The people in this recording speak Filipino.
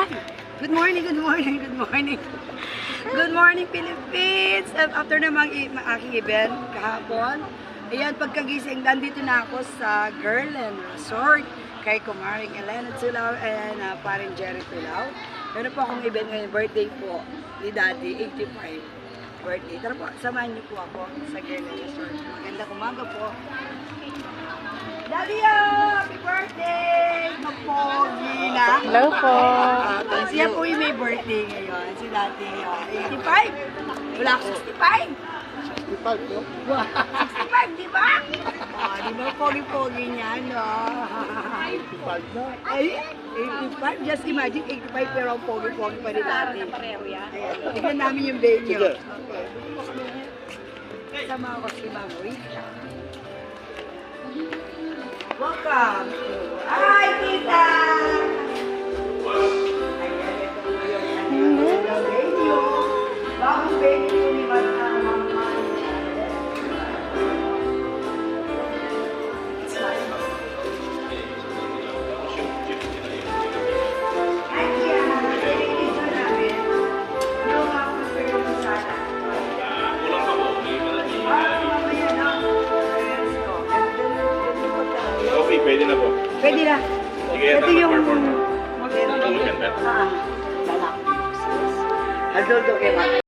Hi! Good morning, good morning, good morning. Good morning, Philippines! After namang aking event kahapon, ayan, pagkagising, nandito na ako sa Garland Resort kay Kumaring Elena Tulaw and parin Jerry Tulaw. Meron po akong event ngayon, birthday po ni Daddy, 85 birthday. Tara po, samahan niyo po ako sa Garland Resort. Magandang umaga po. Daddy, happy birthday! Mapogi na. Hello po. Siya po yung may birthday ngayon. Si Daddy, 85. Wala ako 65. 65, no? 65, di ba? Di ba pogi-pogi niya, no? 85 na. Ay, 85. Just imagine, 85 pero pogi-pogi pa rin natin. Ayan, tignan namin yung venue. Sige. Sama ko si Ma'am Rita. Welcome to... Hi, Tita! Ayan, ito po yung venue. Bagong venue ni Mama. Okay, pwede na po. Pwede na. Sige, Ito yung... mag-perform. Maganda. Lalak. Adulto kay Mama.